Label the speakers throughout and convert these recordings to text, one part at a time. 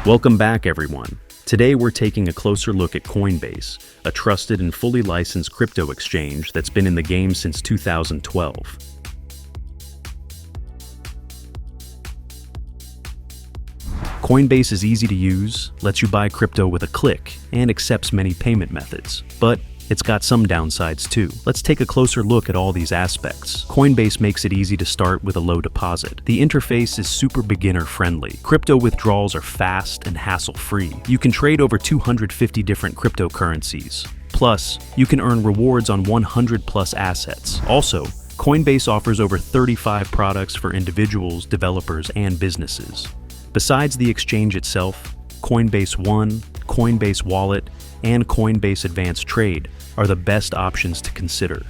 Speaker 1: Welcome back, everyone. Today we're taking a closer look at Coinbase, a trusted and fully licensed crypto exchange that's been in the game since 2012. Coinbase is easy to use, lets you buy crypto with a click, and accepts many payment methods. But it's got some downsides too. Let's take a closer look at all these aspects. Coinbase makes it easy to start with a low deposit. The interface is super beginner-friendly. Crypto withdrawals are fast and hassle-free. You can trade over 250 different cryptocurrencies. Plus, you can earn rewards on 100+ assets. Also, Coinbase offers over 35 products for individuals, developers, and businesses. Besides the exchange itself, Coinbase One, Coinbase Wallet, and Coinbase Advanced Trade are the best options to consider.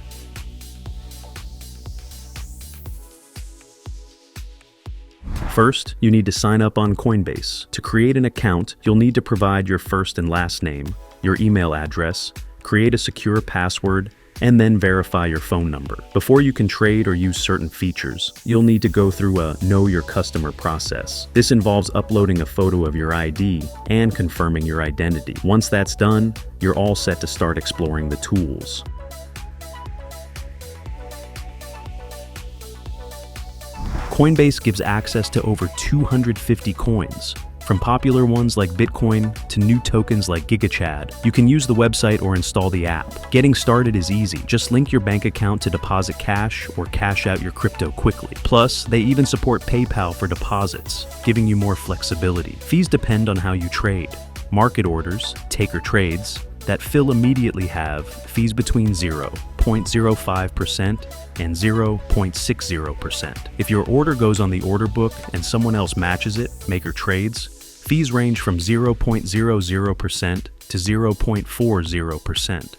Speaker 1: First, you need to sign up on Coinbase. To create an account, you'll need to provide your first and last name, your email address, create a secure password, and then verify your phone number. Before you can trade or use certain features, you'll need to go through a Know Your Customer process. This involves uploading a photo of your ID and confirming your identity. Once that's done, you're all set to start exploring the tools. Coinbase gives access to over 250 coins. From popular ones like Bitcoin to new tokens like GigaChad. You can use the website or install the app. Getting started is easy. Just link your bank account to deposit cash or cash out your crypto quickly. Plus, they even support PayPal for deposits, giving you more flexibility. Fees depend on how you trade. Market orders, taker trades, that fill immediately have fees between 0.05% and 0.60%. If your order goes on the order book and someone else matches it, maker trades, fees range from 0.00% to 0.40%.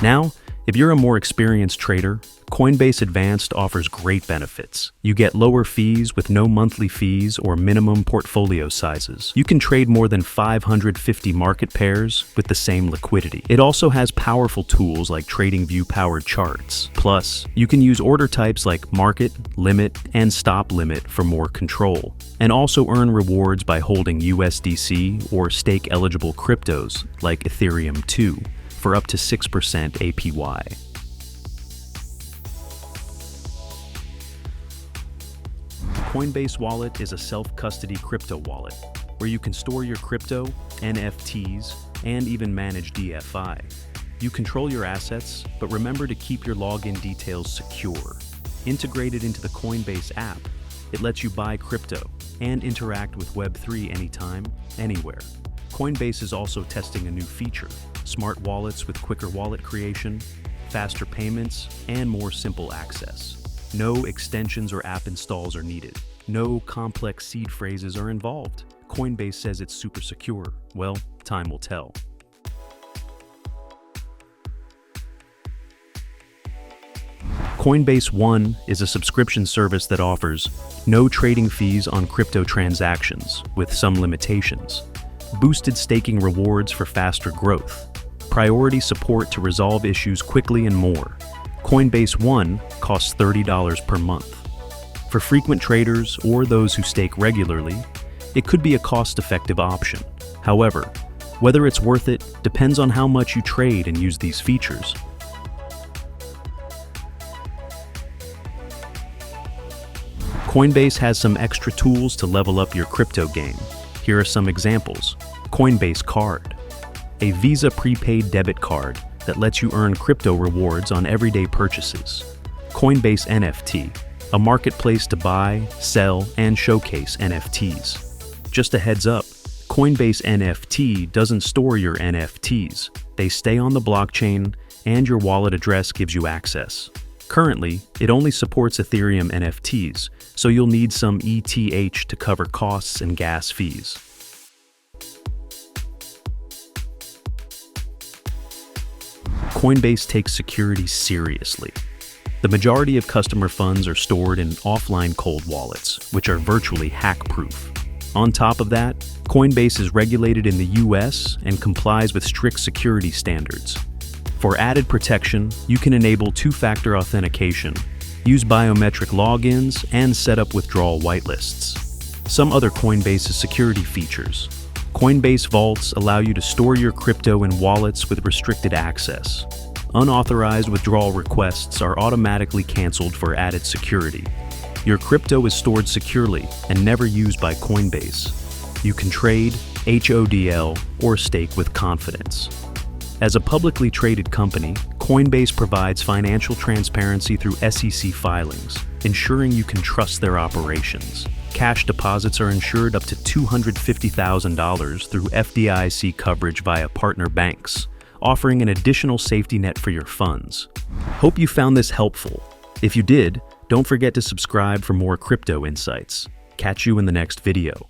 Speaker 1: Now, if you're a more experienced trader, Coinbase Advanced offers great benefits. You get lower fees with no monthly fees or minimum portfolio sizes. You can trade more than 550 market pairs with the same liquidity. It also has powerful tools like TradingView-powered charts. Plus, you can use order types like market, limit, and stop limit for more control, and also earn rewards by holding USDC or stake-eligible cryptos like Ethereum 2 for up to 6% APY. Coinbase Wallet is a self-custody crypto wallet where you can store your crypto, NFTs, and even manage DFI. You control your assets, but remember to keep your login details secure. Integrated into the Coinbase app, it lets you buy crypto and interact with Web3 anytime, anywhere. Coinbase is also testing a new feature, smart wallets with quicker wallet creation, faster payments, and more simple access. No extensions or app installs are needed. No complex seed phrases are involved. Coinbase says it's super secure. Well, time will tell. Coinbase One is a subscription service that offers no trading fees on crypto transactions, with some limitations, boosted staking rewards for faster growth, priority support to resolve issues quickly, and more. Coinbase One costs $30 per month. For frequent traders or those who stake regularly, it could be a cost-effective option. However, whether it's worth it depends on how much you trade and use these features. Coinbase has some extra tools to level up your crypto game. Here are some examples. Coinbase Card, a Visa prepaid debit card that lets you earn crypto rewards on everyday purchases. Coinbase NFT, a marketplace to buy, sell, and showcase NFTs. Just a heads up, Coinbase NFT doesn't store your NFTs. They stay on the blockchain, and your wallet address gives you access. Currently, it only supports Ethereum NFTs, so you'll need some ETH to cover costs and gas fees. Coinbase takes security seriously. The majority of customer funds are stored in offline cold wallets, which are virtually hack-proof. On top of that, Coinbase is regulated in the US and complies with strict security standards. For added protection, you can enable two-factor authentication use biometric logins, and set up withdrawal whitelists. Some other Coinbase's security features. Coinbase vaults allow you to store your crypto in wallets with restricted access. Unauthorized withdrawal requests are automatically canceled for added security. Your crypto is stored securely and never used by Coinbase. You can trade, HODL, or stake with confidence. As a publicly traded company, Coinbase provides financial transparency through SEC filings, ensuring you can trust their operations. Cash deposits are insured up to $250,000 through FDIC coverage via partner banks, offering an additional safety net for your funds. Hope you found this helpful. If you did, don't forget to subscribe for more crypto insights. Catch you in the next video.